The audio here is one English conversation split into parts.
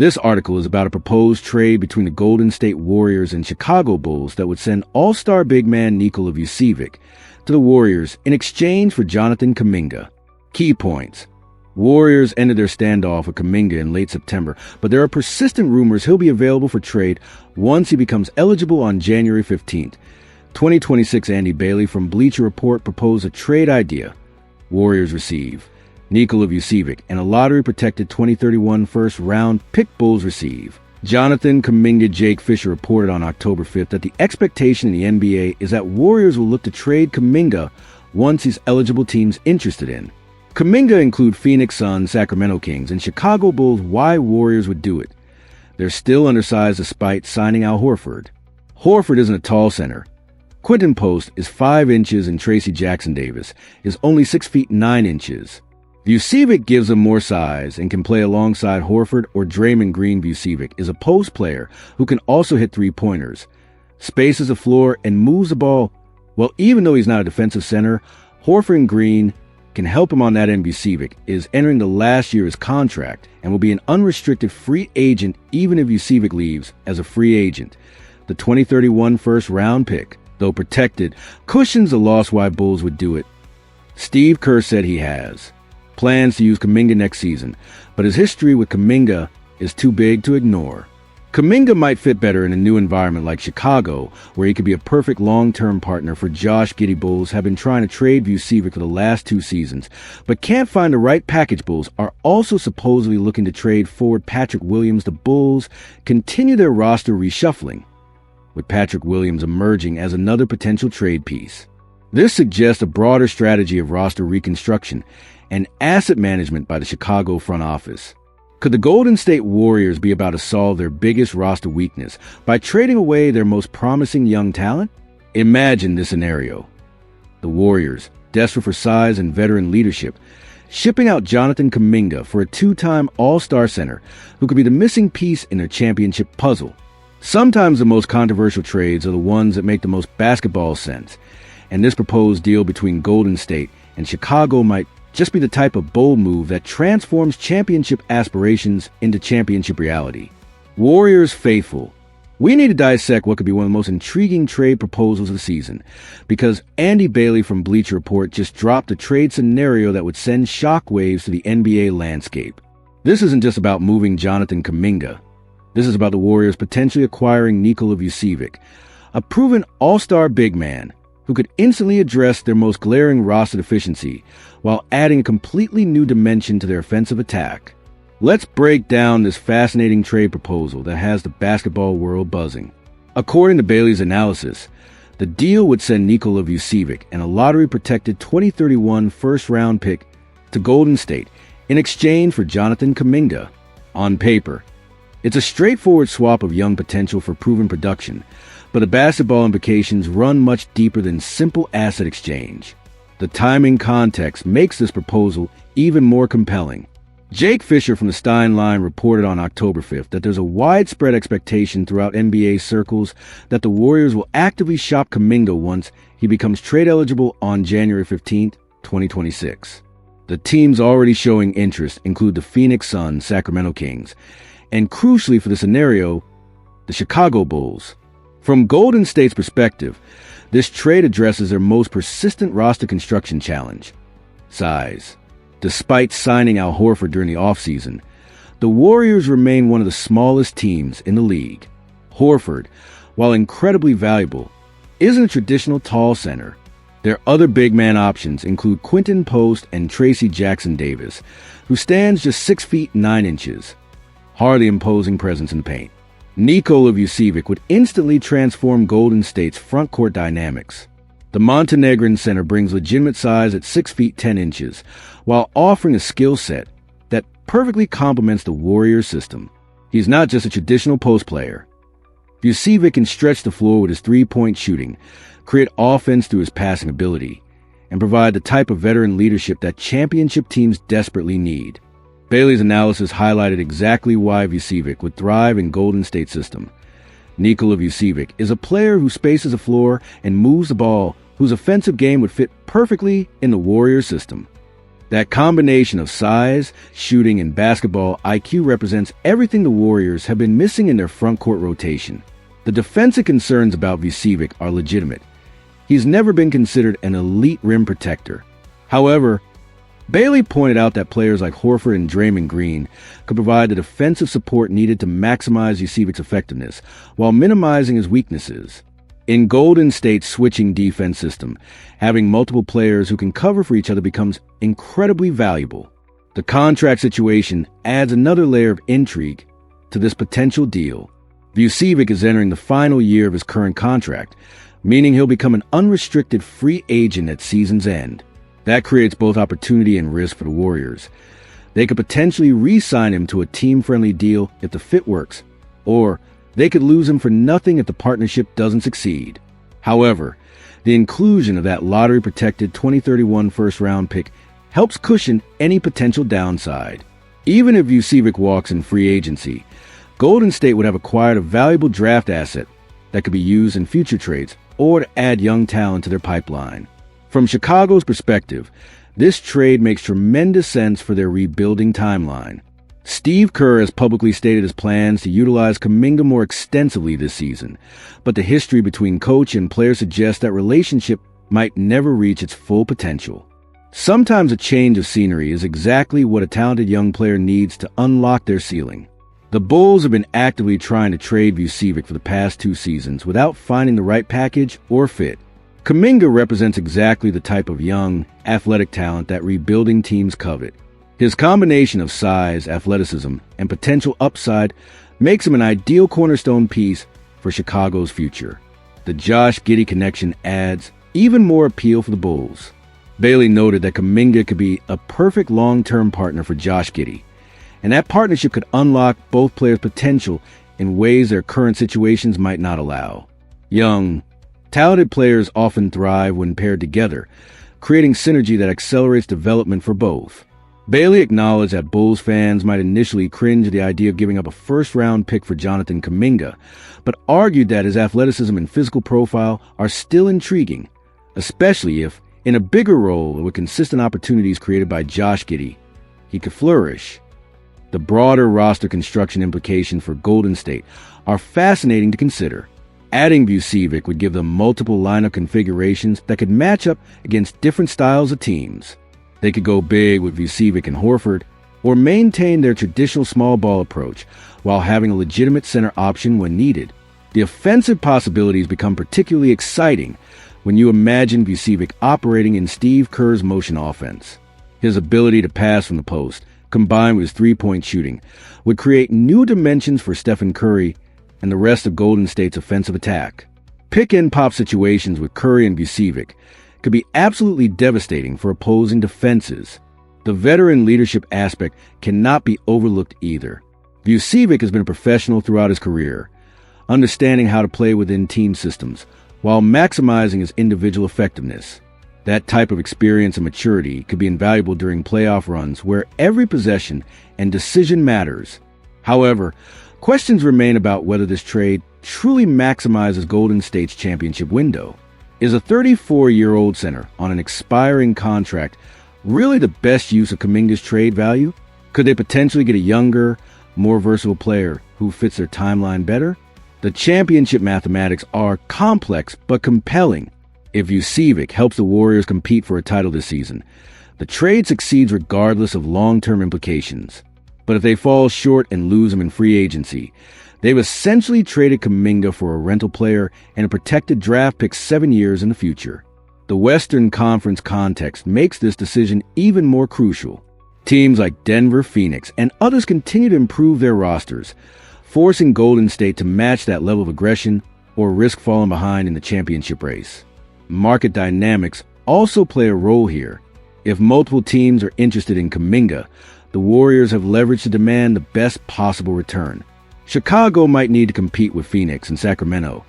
This article is about a proposed trade between the Golden State Warriors and Chicago Bulls that would send all-star big man Nikola Vucevic to the Warriors in exchange for Jonathan Kuminga. Key points. Warriors ended their standoff with Kuminga in late September, but there are persistent rumors he'll be available for trade once he becomes eligible on January 15th. 2026 Andy Bailey from Bleacher Report proposed a trade idea. Warriors receive Nikola Vucevic and a lottery-protected 2031 first-round pick. Bulls receive Jonathan Kuminga. Jake Fisher reported on October 5th that the expectation in the NBA is that Warriors will look to trade Kuminga once he's eligible. Teams interested in Kuminga include Phoenix Suns, Sacramento Kings, and Chicago Bulls. Why Warriors would do it? They're still undersized despite signing Al Horford. Horford isn't a tall center. Quinton Post is 5 inches and Tracy Jackson Davis is only 6 feet 9 inches. Vucevic gives him more size and can play alongside Horford or Draymond Green. Vucevic is a post player who can also hit three-pointers, spaces the floor, and moves the ball. Well, even though he's not a defensive center, Horford and Green can help him on that end. Vucevic is entering the last year of his contract and will be an unrestricted free agent even if Vucevic leaves as a free agent. The 2031 first-round pick, though protected, cushions the loss. Why Bulls would do it? Steve Kerr said he has plans to use Kuminga next season, but his history with Kuminga is too big to ignore. Kuminga might fit better in a new environment like Chicago, where he could be a perfect long-term partner for Josh Giddey. Bulls have been trying to trade Vucevic for the last 2 seasons, but can't find the right package. Bulls are also supposedly looking to trade forward Patrick Williams. The Bulls continue their roster reshuffling, with Patrick Williams emerging as another potential trade piece. This suggests a broader strategy of roster reconstruction and asset management by the Chicago front office. Could the Golden State Warriors be about to solve their biggest roster weakness by trading away their most promising young talent? Imagine this scenario. The Warriors, desperate for size and veteran leadership, shipping out Jonathan Kuminga for a 2-time All-Star center who could be the missing piece in their championship puzzle. Sometimes the most controversial trades are the ones that make the most basketball sense, and this proposed deal between Golden State and Chicago might just be the type of bold move that transforms championship aspirations into championship reality. Warriors faithful, we need to dissect what could be one of the most intriguing trade proposals of the season, because Andy Bailey from Bleacher Report just dropped a trade scenario that would send shockwaves to the NBA landscape. This isn't just about moving Jonathan Kuminga. This is about the Warriors potentially acquiring Nikola Vucevic, a proven all-star big man who could instantly address their most glaring roster deficiency while adding a completely new dimension to their offensive attack. Let's break down this fascinating trade proposal that has the basketball world buzzing. According to Bailey's analysis, the deal would send Nikola Vucevic and a lottery-protected 2031 first-round pick to Golden State in exchange for Jonathan Kuminga. On paper, it's a straightforward swap of young potential for proven production, but the basketball implications run much deeper than simple asset exchange. The timing context makes this proposal even more compelling. Jake Fisher from the Stein Line reported on October 5th that there's a widespread expectation throughout NBA circles that the Warriors will actively shop Kuminga once he becomes trade eligible on January 15th, 2026. The teams already showing interest include the Phoenix Suns, Sacramento Kings, and crucially for the scenario, the Chicago Bulls. From Golden State's perspective, this trade addresses their most persistent roster construction challenge: size. Despite signing Al Horford during the offseason, the Warriors remain one of the smallest teams in the league. Horford, while incredibly valuable, isn't a traditional tall center. Their other big man options include Quinton Post and Tracy Jackson Davis, who stands just 6 feet 9 inches. Hardly imposing presence in the paint. Nikola Vucevic would instantly transform Golden State's frontcourt dynamics. The Montenegrin center brings legitimate size at 6 feet 10 inches, while offering a skill set that perfectly complements the Warriors system. He's not just a traditional post player. Vucevic can stretch the floor with his three-point shooting, create offense through his passing ability, and provide the type of veteran leadership that championship teams desperately need. Bailey's analysis highlighted exactly why Vucevic would thrive in Golden State's system. Nikola Vucevic is a player who spaces the floor and moves the ball, whose offensive game would fit perfectly in the Warriors system. That combination of size, shooting, and basketball IQ represents everything the Warriors have been missing in their front court rotation. The defensive concerns about Vucevic are legitimate. He's never been considered an elite rim protector. However, Bailey pointed out that players like Horford and Draymond Green could provide the defensive support needed to maximize Vucevic's effectiveness while minimizing his weaknesses. In Golden State's switching defense system, having multiple players who can cover for each other becomes incredibly valuable. The contract situation adds another layer of intrigue to this potential deal. Vucevic is entering the final year of his current contract, meaning he'll become an unrestricted free agent at season's end. That creates both opportunity and risk for the Warriors. They could potentially re-sign him to a team-friendly deal if the fit works, or they could lose him for nothing if the partnership doesn't succeed. However, the inclusion of that lottery-protected 2031 first-round pick helps cushion any potential downside. Even if Vucevic walks in free agency, Golden State would have acquired a valuable draft asset that could be used in future trades or to add young talent to their pipeline. From Chicago's perspective, this trade makes tremendous sense for their rebuilding timeline. Steve Kerr has publicly stated his plans to utilize Kuminga more extensively this season, but the history between coach and player suggests that relationship might never reach its full potential. Sometimes a change of scenery is exactly what a talented young player needs to unlock their ceiling. The Bulls have been actively trying to trade Vucevic for the past 2 seasons without finding the right package or fit. Kuminga represents exactly the type of young, athletic talent that rebuilding teams covet. His combination of size, athleticism, and potential upside makes him an ideal cornerstone piece for Chicago's future. The Josh Giddey connection adds even more appeal for the Bulls. Bailey noted that Kuminga could be a perfect long-term partner for Josh Giddey, and that partnership could unlock both players' potential in ways their current situations might not allow. Young, talented players often thrive when paired together, creating synergy that accelerates development for both. Bailey acknowledged that Bulls fans might initially cringe at the idea of giving up a first-round pick for Jonathan Kuminga, but argued that his athleticism and physical profile are still intriguing, especially if, in a bigger role with consistent opportunities created by Josh Giddey, he could flourish. The broader roster construction implications for Golden State are fascinating to consider. Adding Vucevic would give them multiple lineup configurations that could match up against different styles of teams. They could go big with Vucevic and Horford, or maintain their traditional small ball approach while having a legitimate center option when needed. The offensive possibilities become particularly exciting when you imagine Vucevic operating in Steve Kerr's motion offense. His ability to pass from the post, combined with his three-point shooting, would create new dimensions for Stephen Curry and the rest of Golden State's offensive attack. Pick-and-pop situations with Curry and Vucevic could be absolutely devastating for opposing defenses. The veteran leadership aspect cannot be overlooked either. Vucevic has been a professional throughout his career, understanding how to play within team systems while maximizing his individual effectiveness. That type of experience and maturity could be invaluable during playoff runs where every possession and decision matters. However, questions remain about whether this trade truly maximizes Golden State's championship window. Is a 34-year-old center on an expiring contract really the best use of Kuminga's trade value? Could they potentially get a younger, more versatile player who fits their timeline better? The championship mathematics are complex but compelling. If Vucevic helps the Warriors compete for a title this season, the trade succeeds regardless of long-term implications. But if they fall short and lose him in free agency, they've essentially traded Kuminga for a rental player and a protected draft pick 7 years in the future. The Western Conference context makes this decision even more crucial. Teams like Denver, Phoenix, and others continue to improve their rosters, forcing Golden State to match that level of aggression or risk falling behind in the championship race. Market dynamics also play a role here. If multiple teams are interested in Kuminga, the Warriors have leverage to demand the best possible return. Chicago might need to compete with Phoenix and Sacramento,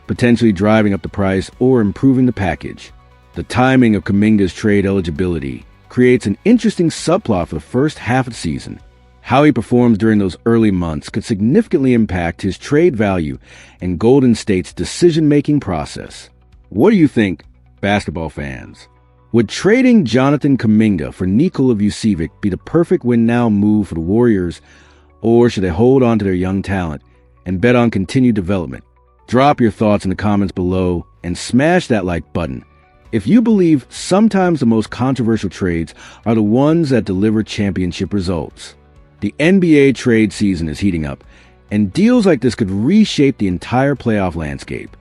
potentially driving up the price or improving the package. The timing of Kuminga's trade eligibility creates an interesting subplot for the first half of the season. How he performs during those early months could significantly impact his trade value and Golden State's decision-making process. What do you think, basketball fans? Would trading Jonathan Kuminga for Nikola Vucevic be the perfect win-now move for the Warriors, or should they hold on to their young talent and bet on continued development? Drop your thoughts in the comments below and smash that like button. If you believe sometimes the most controversial trades are the ones that deliver championship results. The NBA trade season is heating up, and deals like this could reshape the entire playoff landscape.